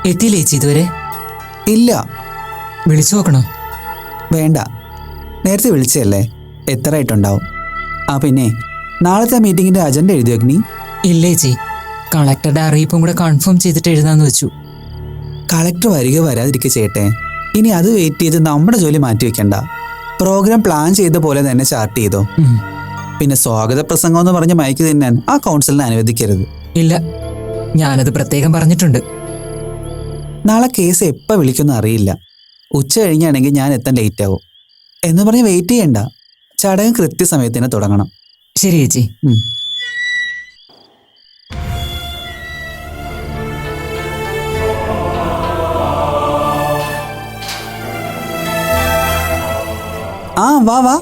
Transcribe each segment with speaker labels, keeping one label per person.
Speaker 1: എത്തിയില്ലേ ചേച്ചി ഇതുവരെ?
Speaker 2: ഇല്ല.
Speaker 1: വിളിച്ചു നോക്കണോ?
Speaker 2: വേണ്ട, നേരത്തെ വിളിച്ചതല്ലേ, എത്രയായിട്ടുണ്ടാവും. ആ പിന്നെ നാളത്തെ മീറ്റിങ്ങിന്റെ അജണ്ട എഴുതിയോ അഗ്നി?
Speaker 1: ഇല്ല ചേച്ചി, കളക്ടറുടെ അറിയിപ്പും കൂടെ കൺഫേം ചെയ്തിട്ട് എഴുതാന്ന് വെച്ചു.
Speaker 2: കളക്ടർ വരിക വരാതിരിക്കുക ചെയ്യട്ടെ. ഇനി അത് വെയിറ്റ് ചെയ്ത് നമ്മുടെ ജോലി മാറ്റി വെക്കണ്ട. പ്രോഗ്രാം പ്ലാൻ ചെയ്ത പോലെ തന്നെ ചാർട്ട് ചെയ്തോ. പിന്നെ സ്വാഗത പ്രസംഗം എന്ന് പറഞ്ഞ് മയക്ക് തിന്നാൻ ആ കൗൺസിലിനെ അനുവദിക്കരുത്.
Speaker 1: ഇല്ല, ഞാനത് പ്രത്യേകം പറഞ്ഞിട്ടുണ്ട്.
Speaker 2: നാളെ കേസ് എപ്പോൾ വിളിക്കുമെന്ന് അറിയില്ല. ഉച്ച കഴിഞ്ഞാണെങ്കിൽ ഞാൻ എത്താൻ ലേറ്റ് ആവും എന്ന് പറഞ്ഞ് വെയിറ്റ് ചെയ്യണ്ട. ചടങ്ങ് കൃത്യസമയത്തിന് തുടങ്ങണം.
Speaker 1: ശരി ചേച്ചി.
Speaker 2: ആ വാ വാ.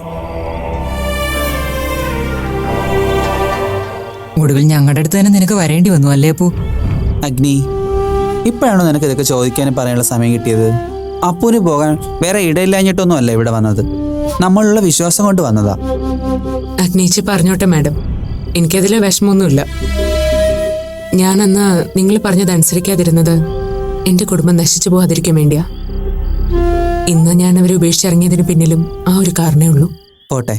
Speaker 1: ഒടുവിൽ ഞങ്ങളുടെ അടുത്ത് തന്നെ നിനക്ക് വരേണ്ടി വന്നു അല്ലേ അപ്പു?
Speaker 2: അഗ്നി, ഇപ്പോഴാണോ നിനക്ക് ഇതൊക്കെ ചോദിക്കാനും പറയാനുള്ള സമയം കിട്ടിയത്? അപ്പൂന് പോകാൻ വേറെ ഇടയില്ലാഞ്ഞിട്ടൊന്നും അല്ല ഇവിടെ വന്നത്. നമ്മളുള്ള വിശ്വാസം കൊണ്ട് വന്നതാ.
Speaker 3: അഗ്നീച്ചി പറഞ്ഞോട്ടെ മാഡം, എനിക്കതിലെ വിഷമമൊന്നുമില്ല. ഞാനന്ന് നിങ്ങൾ പറഞ്ഞതനുസരിക്കാതിരുന്നത് എൻ്റെ കുടുംബം നശിച്ചു പോകാതിരിക്കാൻ വേണ്ടിയാ. ഇന്ന് ഞാൻ അവരെ ഉപേക്ഷിച്ചിറങ്ങിയതിന് പിന്നിലും ആ ഒരു കാരണമേ ഉള്ളൂ.
Speaker 2: പോട്ടെ,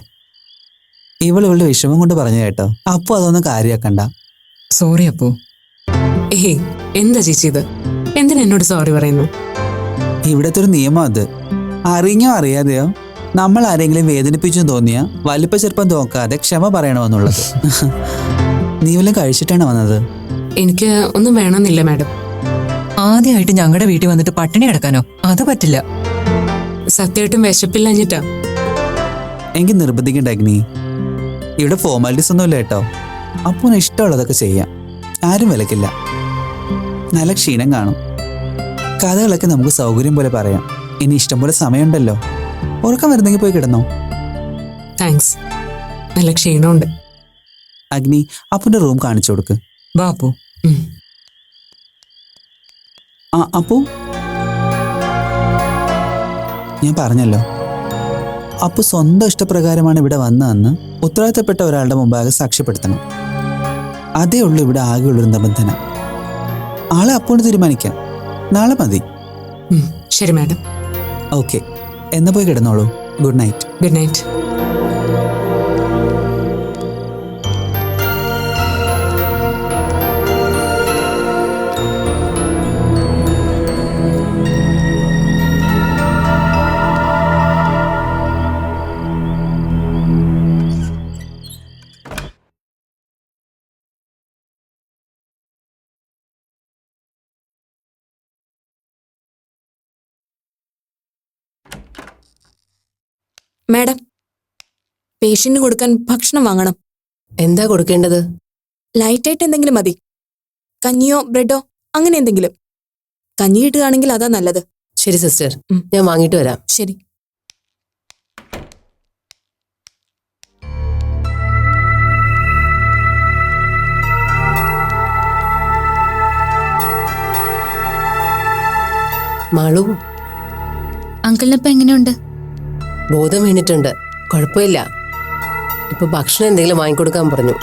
Speaker 2: ഇവളുടെ വിഷമം കൊണ്ട് പറഞ്ഞു കേട്ടോ. അപ്പു അതൊന്നും കാര്യമാക്കണ്ട.
Speaker 1: സോറി അപ്പു.
Speaker 3: ഏയ്, എന്താ ചേച്ചി ഇത്? എന്തിനാ എന്നോട് സോറി പറയുന്നു?
Speaker 2: ഇവിടത്തെ ഒരു നിയമം അത്. അറിഞ്ഞോ അറിയാതെയോ നമ്മൾ ആരെങ്കിലും വേദനിപ്പിച്ചെന്ന് തോന്നിയാ വലിപ്പ ചെറുപ്പം നോക്കാതെ ക്ഷമ പറയണമെന്നുള്ളത്. നീ വല്ലതും കഴിച്ചിട്ടാണ് വന്നത്?
Speaker 3: എനിക്ക് ഒന്നും വേണമെന്നില്ല മാഡം.
Speaker 1: ആദ്യമായിട്ട് ഞങ്ങളുടെ വീട്ടിൽ വന്നിട്ട് പട്ടിണി കിടക്കാനോ? അത് പറ്റില്ല.
Speaker 3: സത്യമായിട്ടും വിശപ്പില്ലഞ്ഞിട്ടാ.
Speaker 2: എനിക്ക് നിർബന്ധിക്കണ്ട അഗ്നി. ഇവിടെ ഫോർമാലിറ്റീസ് ഒന്നുമില്ല കേട്ടോ. അപ്പൂന് ഇഷ്ടമുള്ളതൊക്കെ ചെയ്യാം, ആരും വിലക്കില്ല. നല്ല ക്ഷീണം കാണും. കഥകളൊക്കെ നമുക്ക് സൗകര്യം പോലെ പറയാം. ഇനി ഇഷ്ടം പോലെ സമയമുണ്ടല്ലോ. ഉറക്കം വരുന്നെങ്കിൽ പോയി കിടന്നോ.
Speaker 3: താങ്ക്സ്, നല്ല ക്ഷീണമുണ്ട്.
Speaker 2: അഗ്നി, അപ്പുന്റെ റൂം കാണിച്ചു കൊടുക്ക്.
Speaker 1: വാ അപ്പു.
Speaker 2: ആ അപ്പു, ഞാൻ പറഞ്ഞല്ലോ, അപ്പു സ്വന്തം ഇഷ്ടപ്രകാരമാണ് ഇവിടെ വന്നതെന്ന് ഉത്തരവാദിത്തപ്പെട്ട ഒരാളുടെ മുമ്പാകെ സാക്ഷ്യപ്പെടുത്തണം. അതേ ഉള്ളൂ ഇവിടെ ആകെയുള്ളൊരു നിബന്ധന. ആളെ അപ്പുവിന് തീരുമാനിക്കാം. നാളെ മതി.
Speaker 3: ശരി മാഡം.
Speaker 2: ഓക്കെ, എന്നാ പോയി കിടന്നോളൂ. Good night.
Speaker 3: Good night. Madam, പേഷ്യന്റിന് കൊടുക്കാൻ ഭക്ഷണം വാങ്ങണം.
Speaker 4: എന്താ കൊടുക്കേണ്ടത്?
Speaker 3: ലൈറ്റായിട്ട് എന്തെങ്കിലും മതി. കഞ്ഞിയോ ബ്രെഡോ അങ്ങനെ എന്തെങ്കിലും. കഞ്ഞി കിട്ടുകയാണെങ്കിൽ അതാ നല്ലത്.
Speaker 4: ശരി സിസ്റ്റർ, ഞാൻ വാങ്ങിട്ട് വരാം.
Speaker 3: ശരി.
Speaker 4: മാളു,
Speaker 5: അങ്കിളിനിപ്പോ എങ്ങനെയുണ്ട്?
Speaker 4: ബോധം വീണിട്ടുണ്ട്, കുഴപ്പമില്ല. ഇപ്പൊ ഭക്ഷണം എന്തെങ്കിലും വാങ്ങിക്കൊടുക്കാൻ പറഞ്ഞു.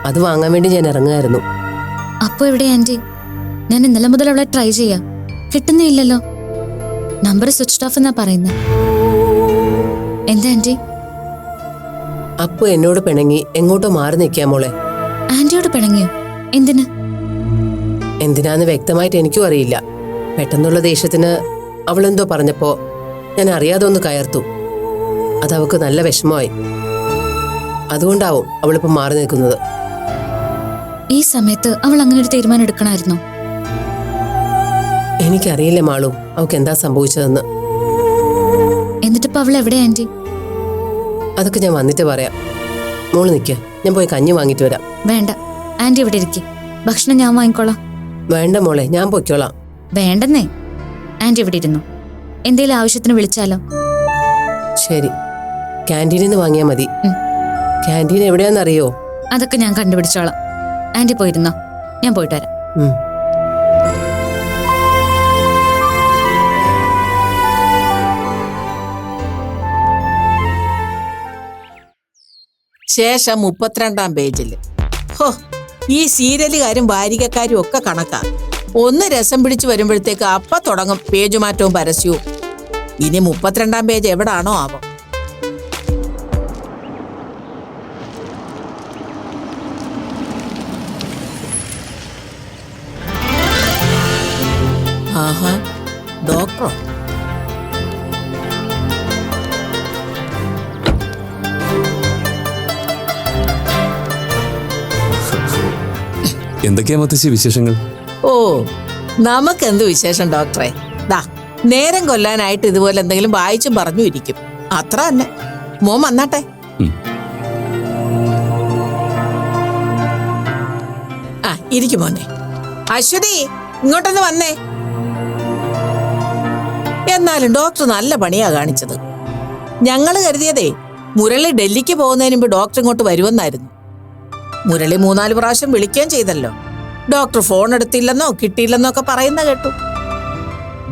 Speaker 4: അത് വാങ്ങാൻ വേണ്ടി ഞാൻ ഇറങ്ങുമായിരുന്നു.
Speaker 5: അപ്പൊ എവിടെ ആന്റി? ഞാൻ ഇന്നലെ മുതൽ അവളെ ട്രൈ ചെയ്യാം, കിട്ടുന്നില്ലല്ലോ. നമ്പർ സ്വിച്ച് ഓഫ് എന്നാ പറയുന്നത്. എന്താ ആന്റി?
Speaker 4: അപ്പു എന്നോട് പിണങ്ങി എങ്ങോട്ടോ മാറി നിൽക്കാം മോളെ.
Speaker 5: ആന്റിയോട് പിണങ്ങിയോ? എന്തിന്?
Speaker 4: എന്തിനാന്ന് വ്യക്തമായിട്ട് എനിക്കും അറിയില്ല. പെട്ടെന്നുള്ള ദേഷ്യത്തിന് അവളെന്തോ പറഞ്ഞപ്പോ ഞാൻ അറിയാതെ ഒന്ന് കയർത്തു. അതവക്ക് നല്ല വിഷമമായി. അതുകൊണ്ടാവും അവളിപ്പോ മാറി നിൽക്കുന്നത്.
Speaker 5: ഈ സമയത്ത് അവൾ അങ്ങനെ ഒരു തീരുമാനം എടുക്കണമായിരുന്നോ?
Speaker 4: എനിക്കറിയില്ല മാളു, അവക്ക് എന്താ സംഭവിച്ചതെന്ന്.
Speaker 5: എന്നിട്ടിപ്പോ അവൾ എവിടെ ആന്റി?
Speaker 4: അതൊക്കെ ഞാൻ വന്നിട്ട് പറയാം. മോള് നിൽക്ക, ഞാൻ പോയി കഞ്ഞി വാങ്ങിട്ട് വരാം.
Speaker 5: വേണ്ട, ആന്റി ഇവിടെ ഇരിക്കും. ഭക്ഷണം ഞാൻ വാങ്ങിക്കോളാം.
Speaker 4: വേണ്ട മോളെ, ഞാൻ പൊയ്ക്കോളാം.
Speaker 5: വേണ്ടെന്നേ, ആന്റി ഇവിടെ ഇരുന്നു. എന്തേലും ആവശ്യത്തിന് വിളിച്ചാലോ?
Speaker 4: ശരി, ക്യാൻറ്റീനിൽ നിന്ന് വാങ്ങിയാൽ മതി. ക്യാൻറ്റീൻ എവിടെയാണെന്നറിയോ?
Speaker 5: അതൊക്കെ ഞാൻ കണ്ടുപിടിച്ചോളാം. ആന്റി പോയിരുന്നോ, ഞാൻ പോയിട്ട് വരാം.
Speaker 6: ശേഷം 32-ാം പേജിൽ ഈ സീരിയലുകാരും വാരികക്കാരും ഒക്കെ കണക്കാ. ഒന്ന് രസം പിടിച്ചു വരുമ്പോഴത്തേക്ക് അപ്പ തുടങ്ങും പേജ് മാറ്റവും പരസ്യവും. ഇനി 32-ാം പേജ് എവിടാണോ ആവോ. ആഹാ, ഡോക്ടറോ?
Speaker 7: എന്തൊക്കെയാ മുത്തശ്ശി വിശേഷങ്ങൾ?
Speaker 6: ഓ, നമുക്കെന്ത് വിശേഷം ഡോക്ടറെ. ദാ നേരം കൊല്ലാനായിട്ട് ഇതുപോലെ എന്തെങ്കിലും വായിച്ചും പറഞ്ഞു ഇരിക്കും, അത്ര തന്നെ. മോൻ വന്നാട്ടെ. ആ, ഇരിക്കും മോനെ. അശ്വതി, ഇങ്ങോട്ടൊന്ന് വന്നേ. എന്നാലും ഡോക്ടർ നല്ല പണിയാ കാണിച്ചത്. ഞങ്ങള് കരുതിയതേ മുരളി ഡൽഹിക്ക് പോകുന്നതിന് മുമ്പ് ഡോക്ടർ ഇങ്ങോട്ട് വരുമെന്നായിരുന്നു. മുരളി 3-4 പ്രാവശ്യം വിളിക്കുകയും ചെയ്തല്ലോ. ഡോക്ടർ ഫോൺ എടുത്തില്ലെന്നോ കിട്ടിയില്ലെന്നോ ഒക്കെ പറയുന്ന കേട്ടു.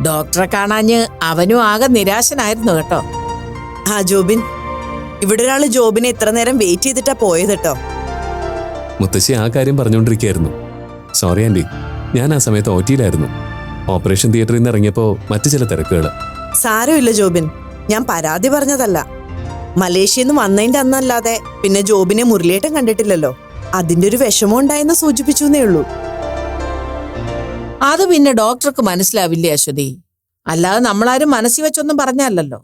Speaker 6: ഡോക്ടറെ കാണാഞ്ഞ് അവനും ആകെ നിരാശനായിരുന്നു കേട്ടോ.
Speaker 8: ആ ജോബിൻ, ഇവിടെ ഒരാള് ജോബിനെ ഇത്ര നേരം വെയിറ്റ് ചെയ്തിട്ടാ പോയത് കേട്ടോ.
Speaker 7: മുത്തശ്ശി ആ കാര്യം പറഞ്ഞുകൊണ്ടിരിക്കുകയായിരുന്നു. സോറി ആൻറ്റി, ഞാൻ ആ സമയത്ത് OT-യിലായിരുന്നു. ഓപ്പറേഷൻ തിയേറ്ററിൽ നിന്ന് ഇറങ്ങിയപ്പോ മറ്റു ചില തിരക്കുകൾ.
Speaker 8: സാരമില്ല ജോബിൻ, ഞാൻ പരാതി പറഞ്ഞതല്ല. മലേഷ്യയിൽ നിന്ന് വന്നതിന്റെ അന്നല്ലാതെ പിന്നെ ജോബിനെ മുരളിയേട്ടൻ കണ്ടിട്ടില്ലല്ലോ. അതിന്റെ ഒരു വിഷമം ഉണ്ടായെന്ന് സൂചിപ്പിച്ചേ ഉള്ളൂ.
Speaker 6: അത് പിന്നെ ഡോക്ടർക്ക് മനസ്സിലാവില്ലേ അശ്വതി? അല്ലാതെ നമ്മളാരും മനസ്സിൽ വെച്ചൊന്നും പറഞ്ഞല്ലോ.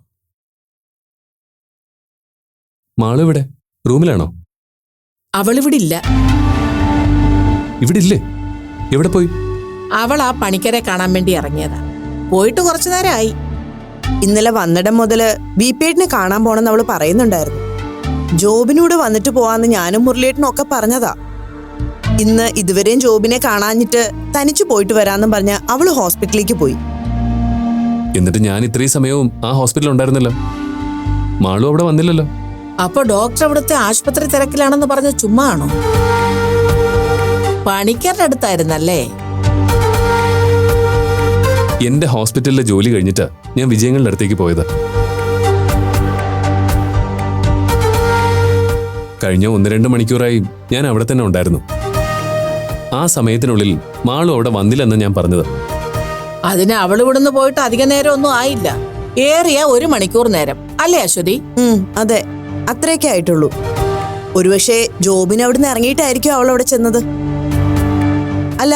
Speaker 7: മാളിവിടെ റൂമിലാണോ?
Speaker 6: അവളിവിടെ ഇല്ല.
Speaker 7: ഇവിടെ ഇല്ലേ? എവിടെ പോയി?
Speaker 6: അവൾ ആ പണിക്കരെ കാണാൻ വേണ്ടി ഇറങ്ങിയതാ. പോയിട്ട് കുറച്ചു നേരമായി.
Speaker 8: ഇന്നലെ വന്നിടം മുതല് ബിപിയേട്ടനെ കാണാൻ പോണെന്ന് അവള് പറയുന്നുണ്ടായിരുന്നു. ജോബിനൂടെ വന്നിട്ട് പോവാന്ന് ഞാനും മുരളിയേട്ടനും ഒക്കെ പറഞ്ഞതാ. ഇന്ന് ഇതുവരെയും ജോബിനെ കാണാഞ്ഞിട്ട് തനിച്ചു പോയിട്ട് വരാന്നും പറഞ്ഞ അവള് ഹോസ്പിറ്റലിലേക്ക് പോയി.
Speaker 7: എന്നിട്ട് ഞാൻ ഇത്രയും സമയവും ആ ഹോസ്പിറ്റലിൽ ഉണ്ടായിരുന്നല്ലോ. മാളു അവിടെ വന്നില്ലല്ലോ.
Speaker 6: അപ്പൊ ഡോക്ടർ അവിടുത്തെ ആശുപത്രി തിരക്കിലാണെന്ന് പറഞ്ഞ ചുമ്മാ ആണോ? പണിക്കരുടെ അടുത്തായിരുന്നല്ലേ?
Speaker 7: എന്റെ ഹോസ്പിറ്റലിലെ ജോലി കഴിഞ്ഞിട്ട് ഞാൻ വിജയങ്ങളുടെ അടുത്തേക്ക് പോയത്. കഴിഞ്ഞ 1-2 മണിക്കൂറായി ഞാൻ അവിടെ തന്നെ ഉണ്ടായിരുന്നു. ആ സമയത്തിനുള്ളിൽ മാളു അവിടെ വന്നില്ലെന്ന് ഞാൻ പറഞ്ഞത്.
Speaker 6: അതിന് അവൾ ഇവിടുന്ന് പോയിട്ട് അധിക നേരം ഒന്നും ആയില്ല. ഏറിയ 1 മണിക്കൂർ നേരം അല്ലേ അശ്വതി?
Speaker 8: അതെ, അത്രയൊക്കെ ആയിട്ടുള്ളൂ. ഒരുപക്ഷെ ജോബിന് അവിടുന്ന് ഇറങ്ങിയിട്ടായിരിക്കും അവൾ അവിടെ ചെന്നത്. അല്ല,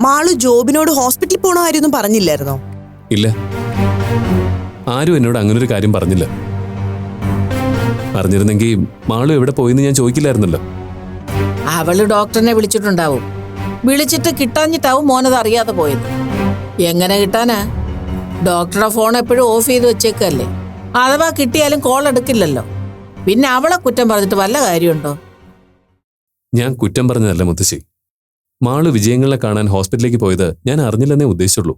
Speaker 8: മാളു ജോബിനോട് ഹോസ്പിറ്റലിൽ പോണ കാര്യമൊന്നും പറഞ്ഞില്ലായിരുന്നോ?
Speaker 7: ഇല്ല, ആരും എന്നോട് അങ്ങനൊരു കാര്യം പറഞ്ഞില്ല. പറഞ്ഞിരുന്നെങ്കിൽ മാളു എവിടെ പോയിന്ന് ഞാൻ ചോദിക്കില്ലായിരുന്നല്ലോ.
Speaker 6: അവള് ഡോക്ടറിനെ വിളിച്ചിട്ടുണ്ടാവും. വിളിച്ചിട്ട് കിട്ടാഞ്ഞിട്ടാവും മോനത് അറിയാതെ പോയത്. എങ്ങനെ കിട്ടാനാ? ഡോക്ടറുടെ ഫോൺ എപ്പോഴും ഓഫ് ചെയ്ത് വെച്ചേക്കല്ലേ. അഥവാ കിട്ടിയാലും കോൾ എടുക്കില്ലല്ലോ. പിന്നെ അവളെ കുറ്റം പറഞ്ഞിട്ട് വല്ല കാര്യമുണ്ടോ?
Speaker 7: ഞാൻ കുറ്റം പറഞ്ഞതല്ല മുത്തശ്ശി. മാളു വിജയങ്ങളെ കാണാൻ ഹോസ്പിറ്റലിലേക്ക് പോയത് ഞാൻ അറിഞ്ഞില്ലെന്നേ ഉദ്ദേശിച്ചുള്ളൂ.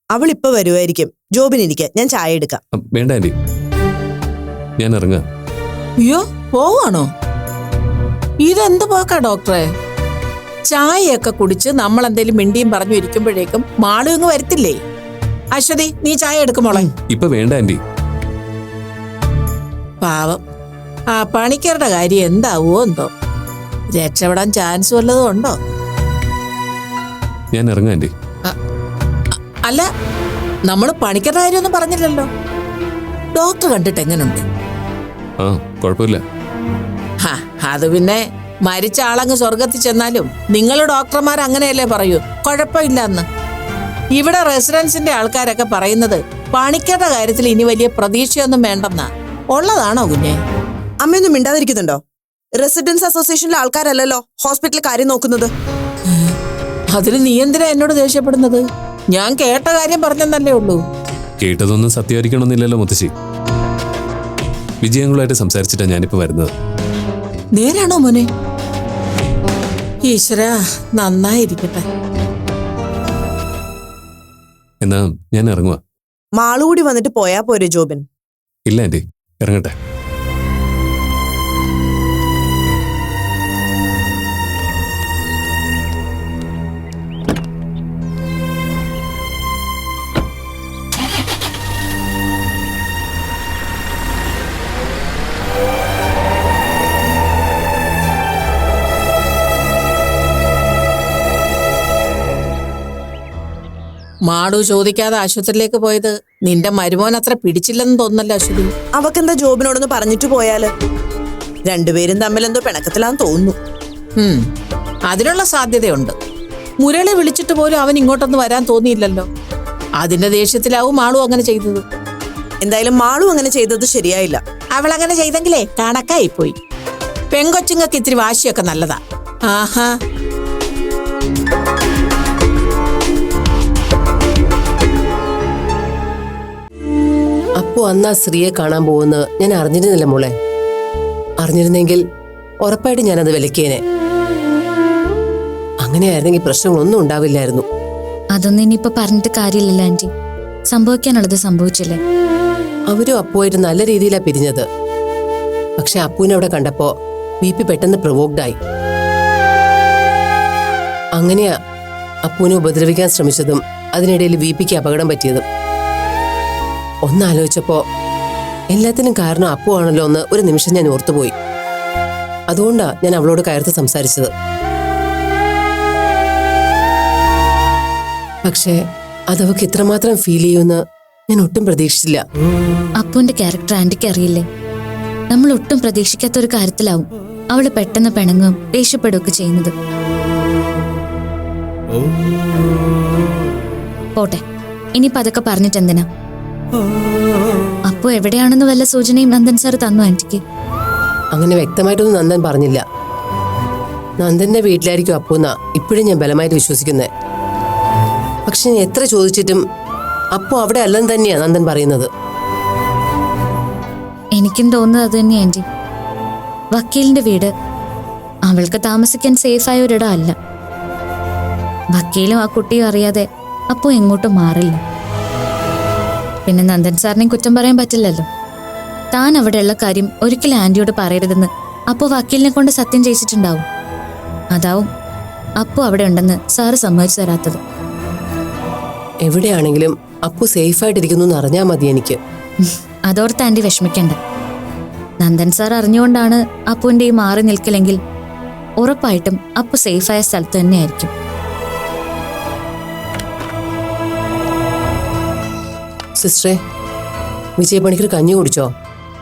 Speaker 8: അവൾ ഇപ്പൊ വരുമായിരിക്കും. ജോബിനിരിക്ക, ഞാൻ ചായ എടുക്കാം.
Speaker 7: വേണ്ട ആന്റി, ഞാൻ ഇറങ്ങാം.
Speaker 6: അയ്യോ, പോവാണോ? ഇതെന്ത് പോക്കാ ഡോക്ടറെ? ചായയൊക്കെ കുടിച്ച് നമ്മൾ എന്തെങ്കിലും മിണ്ടിയും പറഞ്ഞു ഇരിക്കുമ്പോഴേക്കും മാളു ഇങ്ങ് വരത്തില്ലേ? അശ്വതി, നീ ചായ എടുക്കുമോളെ.
Speaker 7: ഇപ്പൊ വേണ്ട ആന്റി.
Speaker 6: പാവം, ആ പണിക്കരുടെ കാര്യം എന്താവോ എന്തോ. രക്ഷപ്പെടാൻ ചാൻസ് വല്ലതും ഉണ്ടോ?
Speaker 7: ഞാൻ ഇറങ്ങാം ആന്റി.
Speaker 6: അല്ല, നമ്മള് പണിക്കരുടെ കാര്യമൊന്നും പറഞ്ഞില്ലല്ലോ. ഡോക്ടർ കണ്ടിട്ട് എങ്ങനുണ്ട്?
Speaker 7: ആ, കുഴപ്പമില്ല.
Speaker 6: അത് പിന്നെ മരിച്ച ആളങ്ങ് സ്വർഗത്തിൽ ചെന്നാലും നിങ്ങൾ ഡോക്ടർമാർ അങ്ങനെയല്ലേ പറയൂ, കുഴപ്പമില്ലെന്ന്. ഇവിടെ റെസിഡൻസിന്റെ ആൾക്കാരൊക്കെ പറയുന്നത് പണിക്കരുടെ കാര്യത്തിൽ ഇനി വലിയ പ്രതീക്ഷയൊന്നും വേണ്ടെന്നാ. ഉള്ളതാണോ കുഞ്ഞെ?
Speaker 8: അമ്മയൊന്നും മിണ്ടാതിരിക്കുന്നുണ്ടോ? റെസിഡൻസ് അസോസിയേഷനിലെ ആൾക്കാരല്ലല്ലോ ഹോസ്പിറ്റലിൽ കാര്യം നോക്കുന്നത്.
Speaker 6: അതിന് നീ എന്തിനാ എന്നോട് ദേഷ്യപ്പെടുന്നത്? ഞാൻ കേട്ട കാര്യം പറഞ്ഞെന്നല്ലേ ഉള്ളൂ.
Speaker 7: കേട്ടതൊന്നും സത്യമായിരിക്കണമെന്നില്ലല്ലോ മുത്തശ്ശി. വിജയങ്ങളുമായിട്ട് സംസാരിച്ചിട്ടാ ഞാനിപ്പോ വരുന്നത്.
Speaker 6: നേരാണോ മോനെ? ഈശ്വരാ, നന്നായിരിക്കട്ടെ.
Speaker 7: എന്നാ ഞാൻ ഇറങ്ങുക.
Speaker 8: മാളു കൂടി വന്നിട്ട് പോയാ പോരെ ജോബിൻ?
Speaker 7: ഇല്ല ആന്റി, ഇറങ്ങട്ടെ.
Speaker 6: മാളു ചോദിക്കാതെ ആശുപത്രിയിലേക്ക് പോയത് നിന്റെ മരുമോൻ അത്ര പിടിച്ചില്ലെന്ന് തോന്നല്ലോ അശ്വതി.
Speaker 8: അവക്കെന്താ ജോബിനോടൊന്ന് പറഞ്ഞിട്ട് പോയാല്? രണ്ടുപേരും തമ്മിൽ എന്തോ പിണക്കത്തിലാന്ന് തോന്നുന്നു.
Speaker 6: അതിനുള്ള സാധ്യതയുണ്ട്. മുരളി വിളിച്ചിട്ട് പോലും അവൻ ഇങ്ങോട്ടൊന്ന് വരാൻ തോന്നിയില്ലല്ലോ. അതിന്റെ ദേഷ്യത്തിലാവും മാളു അങ്ങനെ ചെയ്തത്.
Speaker 8: എന്തായാലും മാളു അങ്ങനെ ചെയ്തത് ശരിയായില്ല.
Speaker 6: അവൾ അങ്ങനെ ചെയ്തെങ്കിലേ കണക്കായി പോയി. പെങ്കൊച്ചുങ്ങൾക്ക് ഇത്തിരി വാശിയൊക്കെ നല്ലതാ. ആഹാ,
Speaker 4: അപ്പോ അന്ന് ആ സ്ത്രീയെ കാണാൻ പോകുന്നത് ഞാൻ അറിഞ്ഞിരുന്നില്ല മോളെ. അറിഞ്ഞിരുന്നെങ്കിൽ ഉറപ്പായിട്ട് ഞാനത് വിലക്കിയേനെ. അങ്ങനെയായിരുന്നെങ്കിൽ പ്രശ്നങ്ങളൊന്നും ഉണ്ടാവില്ലായിരുന്നു.
Speaker 5: അതൊന്നും ഇനിയിപ്പോ പറഞ്ഞിട്ട് കാര്യമില്ലല്ലോ ആന്റി. സംഭവിക്കാനുള്ളത് സംഭവിച്ചില്ലേ.
Speaker 4: അവരും അപ്പുവായിട്ട് നല്ല രീതിയിലാണ് പിരിഞ്ഞത്. പക്ഷെ അപ്പുവിനെ അവിടെ കണ്ടപ്പോ BP പെട്ടെന്ന് പ്രൊവോക്ഡായി. അങ്ങനെയാ അപ്പുവിനെ ഉപദ്രവിക്കാൻ ശ്രമിച്ചതും അതിനിടയിൽ VPക്ക് അപകടം പറ്റിയതും. ഒന്നാലോചിച്ചപ്പോ എല്ലാത്തിനും കാരണം അപ്പു ആണല്ലോ എന്ന് ഒരു നിമിഷം ഞാൻ ഓർത്തുപോയി. അതുകൊണ്ടാ ഞാൻ അവളോട് കയർത്ത് സംസാരിച്ചത്. പക്ഷേ അതവക്ക് ഇത്രമാത്രം ഫീൽ ചെയ്യുമെന്ന് ഞാൻ ഒട്ടും പ്രതീക്ഷിച്ചില്ല.
Speaker 5: അപ്പുവിന്റെ ക്യാരക്ടർ ആന്റിക്ക് അറിയില്ലേ. നമ്മൾ ഒട്ടും പ്രതീക്ഷിക്കാത്ത ഒരു കാര്യത്തിലാവും അവള് പെട്ടെന്ന് പിണങ്ങും ദേഷ്യപ്പെടുകയൊക്കെ ചെയ്യുന്നത്. പോട്ടെ, ഇനിയിപ്പോ അതൊക്കെ പറഞ്ഞിട്ട് എന്തിനാ? അപ്പു എവിടെയാണെന്ന് വല്ല സൂചനയും നന്ദൻ സാർ തന്നു ആന്റിക്ക്?
Speaker 4: അങ്ങനെ വ്യക്തമായിട്ടൊന്നും നന്ദൻ പറഞ്ഞില്ല. നന്ദന്റെ വീട്ടിലായിരിക്കും അപ്പുന്നാ ഇപ്പോഴും ഞാൻ ബലമായിട്ട് വിശ്വസിക്കുന്നത്. പക്ഷെ ഞാൻ എത്ര ചോദിച്ചിട്ടും അപ്പു അവിടെ അല്ലെന്ന് തന്നെയാ നന്ദൻ പറയുന്നത്.
Speaker 5: എനിക്കും തോന്നുന്നത് അത് തന്നെ ആന്റി. വക്കീലിന്റെ വീട് അവൾക്ക് താമസിക്കാൻ സേഫായ ഒരിടം അല്ല. വക്കീലും ആ കുട്ടിയും അറിയാതെ അപ്പു എങ്ങോട്ടും മാറില്ല. പിന്നെ നന്ദൻ സാറിനെയും കുറ്റം പറയാൻ പറ്റില്ലല്ലോ. താൻ അവിടെയുള്ള കാര്യം ഒരിക്കലും ആന്റിയോട് പറയരുതെന്ന് അപ്പു വക്കീലിനെ കൊണ്ട് സത്യം ചെയ്യിച്ചിട്ടുണ്ടാവും. അതാവും അപ്പു അവിടെ ഉണ്ടെന്ന് സാറ് സമ്മതിച്ചു തരാത്തത്.
Speaker 4: എവിടെയാണെങ്കിലും അപ്പു സേഫായിട്ടിരിക്കുന്നു എന്ന് അറിഞ്ഞാൽ മതി എനിക്ക്.
Speaker 5: അതോർത്ത് ആന്റി വിഷമിക്കണ്ട. നന്ദൻ സാർ അറിഞ്ഞുകൊണ്ടാണ് അപ്പുവിന്റെ ഈ മാറി നിൽക്കില്ലെങ്കിൽ ഉറപ്പായിട്ടും അപ്പു സേഫായ സ്ഥലത്ത് തന്നെയായിരിക്കും.
Speaker 4: സിസ്റ്ററെ, വിജയപണിക്കർ കഞ്ഞി കുടിച്ചോ?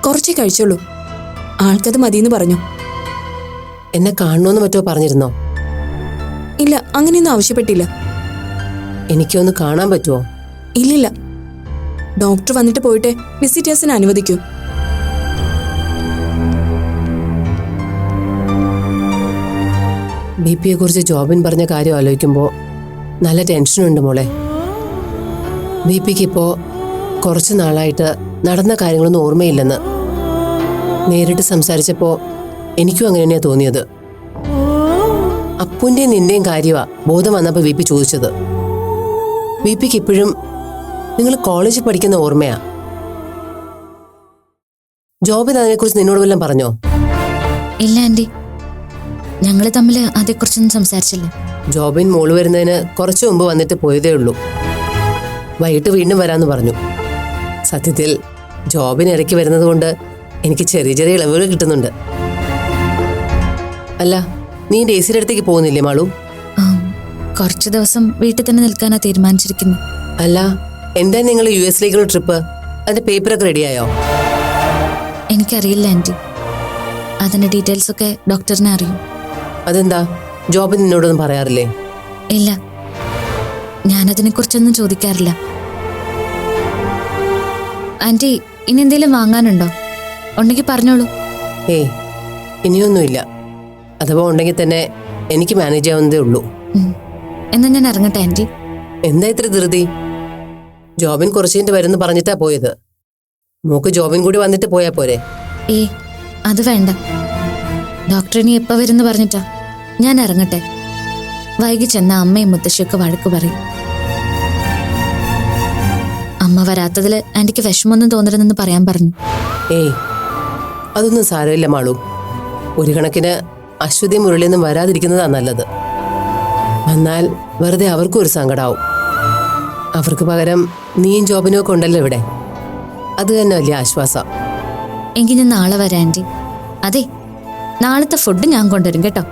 Speaker 9: കുറച്ചേ കഴിച്ചുള്ളൂ. ആൾക്കത് മതിയെന്ന് പറഞ്ഞു.
Speaker 4: എന്നെ കാണണമെന്ന് മറ്റോ പറഞ്ഞിരുന്നോ?
Speaker 9: ഇല്ല, അങ്ങനെയൊന്നും ആവശ്യപ്പെട്ടില്ല.
Speaker 4: എനിക്കൊന്ന് കാണാൻ പറ്റുമോ?
Speaker 9: ഇല്ലില്ല, ഡോക്ടർ വന്നിട്ട് പോയിട്ട് വിസിറ്റേഴ്സിന് അനുവദിക്കൂ.
Speaker 4: BPയെ കുറിച്ച് ജോബിൻ പറഞ്ഞ കാര്യം ആലോചിക്കുമ്പോൾ നല്ല ടെൻഷനുണ്ട് മോളെ. BPക്ക് ഇപ്പോൾ കുറച്ച് നാളായിട്ട് നടന്ന കാര്യങ്ങളൊന്നും ഓർമ്മയില്ലെന്ന്. നേരിട്ട് സംസാരിച്ചപ്പോൾ എനിക്കും അങ്ങനെ തന്നെയാണ് തോന്നിയത്. അപ്പുവിൻ്റെയും നിന്റെയും കാര്യമാ ബോധം വന്നപ്പോൾ BP ചോദിച്ചത്. BPക്ക് ഇപ്പോഴും നിങ്ങൾ കോളേജിൽ പഠിക്കുന്ന ഓർമ്മയാ. ജോബിൻ അതിനെക്കുറിച്ച് നിന്നോട് വല്ലതും പറഞ്ഞോ?
Speaker 5: ഇല്ല ആന്റി, ഞങ്ങള് തമ്മിൽ അതേക്കുറിച്ചൊന്നും സംസാരിച്ചില്ല.
Speaker 4: ജോബിൻ മോള് വരുന്നതിന് കുറച്ചു മുമ്പ് വന്നിട്ട് പോയതേ ഉള്ളൂ. വൈകിട്ട് വീണ്ടും വരാമെന്ന് പറഞ്ഞു. സത്യത്തിൽ ജോബിൻ ഇടയ്ക്ക് വരുന്നത് കൊണ്ട് എനിക്ക് ചെറിയ ചെറിയ ഇളവുകൾ കിട്ടുന്നുണ്ട്. അല്ല, നീ ഡേസിയുടെ അടുത്തേക്ക് പോകുന്നില്ലേ മാളു?
Speaker 5: കുറച്ചു ദിവസം വീട്ടിൽ തന്നെ നിൽക്കാനാ തീരുമാനിച്ചിരിക്കുന്നു.
Speaker 4: അല്ല, എന്താ നിങ്ങൾ US-ലേക്കുള്ള ട്രിപ്പ്? അതിന്റെ പേപ്പറൊക്കെ റെഡിയായോ?
Speaker 5: എനിക്കറിയില്ല ആന്റി. അതിന്റെ ഡീറ്റെയിൽസ് ഒക്കെ ഡോക്ടറിനെ അറിയും.
Speaker 4: അതെന്താ, ജോബിൻ നിന്നോടൊന്നും പറയാറില്ലേ?
Speaker 5: ഇല്ല, ഞാനതിനെ കുറിച്ചൊന്നും ചോദിക്കാറില്ല. ആന്റി, ഇനി എന്തെങ്കിലും വാങ്ങാനുണ്ടോ? ഉണ്ടെങ്കിൽ പറഞ്ഞോളൂ.
Speaker 4: ഏയ്, ഇനിയൊന്നുമില്ല. അഥവാ ഉണ്ടെങ്കിൽ തന്നെ എനിക്ക് മാനേജ് ചെയ്യാവുന്നതേ ഉള്ളൂ.
Speaker 5: എന്നാ ഞാൻ ഇറങ്ങട്ടെ ആന്റി.
Speaker 4: എന്താ ഇത്ര ധൃതി? ജോബിൻ കുറച്ചുകഴിഞ്ഞിട്ട് വരുന്നു പറഞ്ഞിട്ടാ പോയത്. മോക്ക് ജോബിൻ കൂടി വന്നിട്ട് പോയാ പോരെ?
Speaker 5: അത് വേണ്ട. ഡോക്ടർ ഇനി എപ്പോ വരുന്നു പറഞ്ഞിട്ടാ. ഞാൻ ഇറങ്ങട്ടെ. വൈകി ചെന്ന അമ്മയും മുത്തശ്ശിയൊക്കെ വഴക്ക് പറയും. അമ്മ വരാത്തതിൽ ആന്റിക്ക് വിഷമൊന്നും തോന്നരുതെന്ന് പറയാൻ പറഞ്ഞു.
Speaker 4: ഏയ്, അതൊന്നും സാരമില്ല മാളു. ഒരു കണക്കിന് അശ്വതി മുരളിയൊന്നും വരാതിരിക്കുന്നതാ നല്ലത്. വന്നാൽ വെറുതെ അവർക്കും ഒരു സങ്കടാവും. അവർക്ക് പകരം നീയും ജോബിനും ഒക്കെ ഉണ്ടല്ലോ ഇവിടെ. അത് തന്നെ വലിയ ആശ്വാസം.
Speaker 5: എങ്കിൽ ഞാൻ നാളെ വരാം ആന്റി. അതെ, നാളത്തെ ഫുഡ് ഞാൻ കൊണ്ടുവരും കേട്ടോ.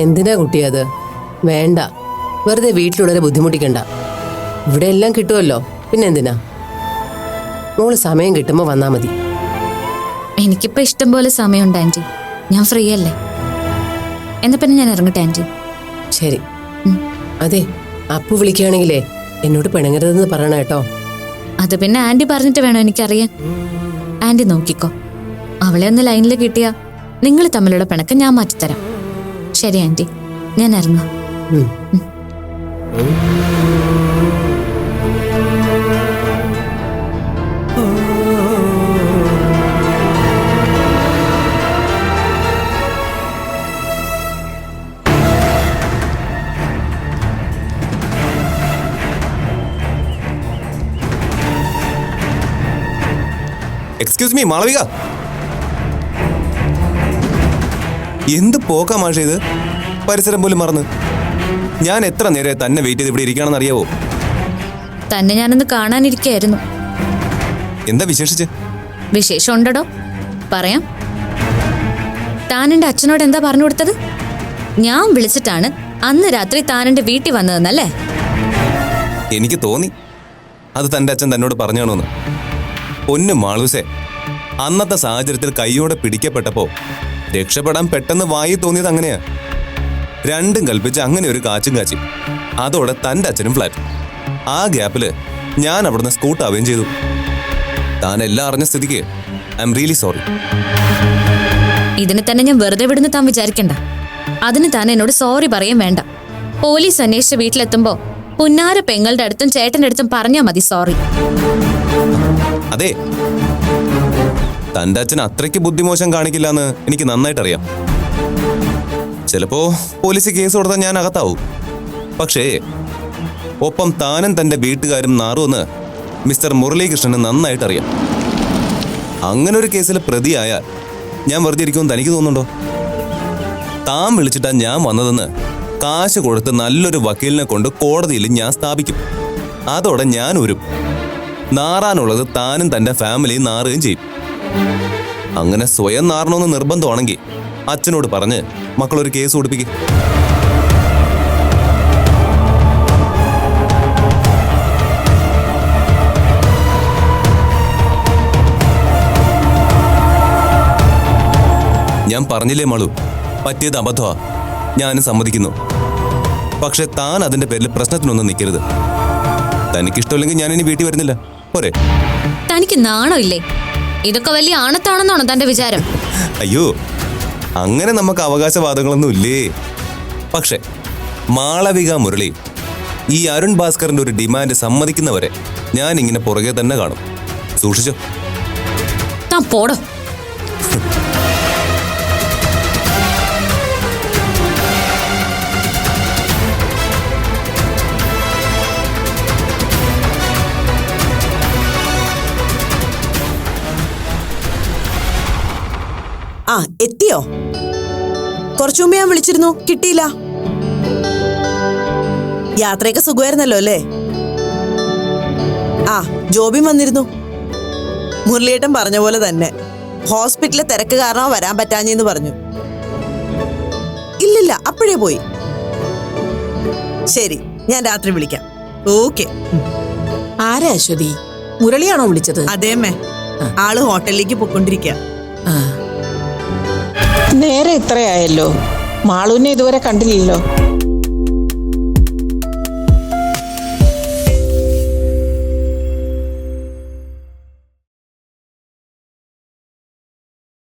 Speaker 4: എന്തിനാ കുട്ടിയത്? വേണ്ട, വെറുതെ വീട്ടിലുള്ളവരെ ബുദ്ധിമുട്ടിക്കണ്ട. ഇവിടെ എല്ലാം കിട്ടുമല്ലോ, പിന്നെന്തിനാ? മോള് സമയം കിട്ടുമ്പോൾ വന്നാ മതി.
Speaker 5: എനിക്കിപ്പോ ഇഷ്ടം പോലെ സമയമുണ്ട് ആന്റി. ഞാൻ ഫ്രീ അല്ലേ. എന്നാ പിന്നെ ഞാൻ ഇറങ്ങട്ടെ ആന്റി.
Speaker 4: ശരി. അതെ, അപ്പു വിളിക്കുകയാണെങ്കിലേ എന്നോട് പിണങ്ങരുതെന്ന് പറയണ കേട്ടോ.
Speaker 5: അത് പിന്നെ ആന്റി പറഞ്ഞിട്ട് വേണോ എനിക്കറിയാൻ. ആന്റി നോക്കിക്കോ, അവളെ ഒന്ന് ലൈനിൽ കിട്ടിയാ നിങ്ങൾ തമ്മിലുള്ള പിണക്കം ഞാൻ മാറ്റിത്തരാം. ശരി ആന്റി, ഞാൻ ഇറങ്ങാം.
Speaker 10: എക്സ്ക്യൂസ് മീ മാളവിക, എന്ത് പോക്കാ മാഷ ഇത്? പരിസരം പോലും മറന്ന്. ഞാൻ എത്ര നേരെ തന്നെ വെയിറ്റ് ചെയ്ത് ഇവിടെ ഇരിക്കുകയാണെന്ന് അറിയാവോ?
Speaker 5: തന്നെ ഞാനൊന്ന് കാണാനിരിക്കായിരുന്നു.
Speaker 10: എന്താ വിശേഷിച്ച്?
Speaker 5: വിശേഷം ഉണ്ടോ? പറയാം. താൻ എന്റെ അച്ഛനോട് എന്താ പറഞ്ഞു കൊടുത്തത്? ഞാൻ വിളിച്ചിട്ടാണ് അന്ന് രാത്രി താൻ എന്റെ വീട്ടിൽ വന്നതെന്നല്ലേ?
Speaker 10: എനിക്ക് തോന്നി അത് തൻ്റെ അച്ഛൻ തന്നോട് പറഞ്ഞാണോന്ന്. പൊന്നു മാളൂസേ, അന്നത്തെ സാഹചര്യത്തിൽ കൈയോടെ പിടിക്കപ്പെട്ടപ്പോ രക്ഷപ്പെടാൻ പെട്ടെന്ന് വായി തോന്നിയത് അങ്ങനെയാ. രണ്ടും കൽപ്പിച്ച് അങ്ങനെ ഒരു കാച്ചും കാച്ചി. അതോടെ തൻ്റെ അച്ഛനും ഫ്ലാറ്റ്. ആ ഗ്യാപ്പില് ഞാൻ അവിടുന്ന് സ്കൂട്ടാവുകയും ചെയ്തു. താൻ എല്ലാം അറിഞ്ഞ സ്ഥിതിക്ക് ഐ എം റിയലി സോറി.
Speaker 5: ഇതിന് തന്നെ ഞാൻ വെറുതെ വിടുന്ന താൻ വിചാരിക്കണ്ട. അതിന് താൻ എന്നോട് സോറി പറയും വേണ്ട. പോലീസ് അന്വേഷിച്ച് വീട്ടിലെത്തുമ്പോ പുന്നാര പെങ്ങളുടെ അടുത്തും ചേട്ടന്റെ അടുത്തും പറഞ്ഞാ മതി സോറി.
Speaker 10: അതെ, തൻ്റെ അച്ഛൻ അത്രയ്ക്ക് ബുദ്ധിമോശം കാണിക്കില്ല എന്ന് എനിക്ക് നന്നായിട്ട് അറിയാം. ചിലപ്പോ പോലീസ് കേസ് കൊടുത്താൽ ഞാൻ അകത്താവും. പക്ഷേ ഒപ്പം താനും തൻ്റെ വീട്ടുകാരും നാറുമെന്ന് മിസ്റ്റർ മുരളീകൃഷ്ണന് നന്നായിട്ട് അറിയാം. അങ്ങനെ ഒരു കേസിൽ പ്രതിയായാൽ ഞാൻ വെറുതെ ഇരിക്കുമെന്ന് തനിക്ക് തോന്നുന്നുണ്ടോ? താൻ വിളിച്ചിട്ടാ ഞാൻ വന്നതെന്ന് കാശ് കൊടുത്ത് നല്ലൊരു വക്കീലിനെ കൊണ്ട് കോടതിയിൽ ഞാൻ സ്ഥാപിക്കും. അതോടെ ഞാൻ വരും. നാറാനുള്ളത് താനും തൻ്റെ ഫാമിലിയും നാറുകയും ചെയ്യും. അങ്ങനെ സ്വയം നാറണമെന്ന് നിർബന്ധമാണെങ്കിൽ അച്ഛനോട് പറഞ്ഞ് മക്കളൊരു കേസ് കൊടുപ്പിക്കും. ഞാൻ പറഞ്ഞില്ലേ മാളു, പറ്റിയത് അബദ്ധമാ. ഞാനും സമ്മതിക്കുന്നു. പക്ഷെ താൻ അതിന്റെ പേരിൽ പ്രശ്നത്തിനൊന്നും നിൽക്കരുത്. തനിക്കിഷ്ടമില്ലെങ്കിൽ ഞാനിനി വീട്ടിൽ വരുന്നില്ല, പോരെ?
Speaker 5: തനിക്ക് നാണോ ഇല്ലേ? ഇതൊക്കെ വലിയ ആണത്താണെന്നാണോ തന്റെ വിചാരം?
Speaker 10: അയ്യോ, അങ്ങനെ നമുക്ക് അവകാശവാദങ്ങളൊന്നും ഇല്ലേ. പക്ഷെ മാളവിക മുരളി ഈ അരുൺ ഭാസ്കറിന്റെ ഒരു ഡിമാൻഡ് സമ്മതിക്കുന്നവരെ ഞാൻ ഇങ്ങനെ പുറകെ തന്നെ കാണും. സൂക്ഷിച്ചോ.
Speaker 5: താൻ പോടോ.
Speaker 8: ആ, എത്തിയോ? കുറച്ചു മുമ്പ് ഞാൻ വിളിച്ചിരുന്നു, കിട്ടിയില്ല. യാത്രയൊക്കെ സുഖമായിരുന്നല്ലോ അല്ലേ? ആ, ജോബിൻ വന്നിരുന്നു. മുരളിയേട്ടൻ പറഞ്ഞ പോലെ തന്നെ ഹോസ്പിറ്റലിലെ തിരക്ക് കാരണം വരാൻ പറ്റാഞ്ഞെന്ന് പറഞ്ഞു. ഇല്ലില്ല, അപ്പോഴേ പോയി. ശരി, ഞാൻ രാത്രി വിളിക്കാം. ഓക്കെ.
Speaker 6: ആരാ അശ്വതി? മുരളിയാണോ വിളിച്ചത്?
Speaker 8: അതേമ്മേ, ആള് ഹോട്ടലിലേക്ക് പോയിക്കൊണ്ടിരിക്കുക.
Speaker 6: നേരെ ഇത്രയായല്ലോ, മാളുവിനെ ഇതുവരെ കണ്ടില്ലല്ലോ.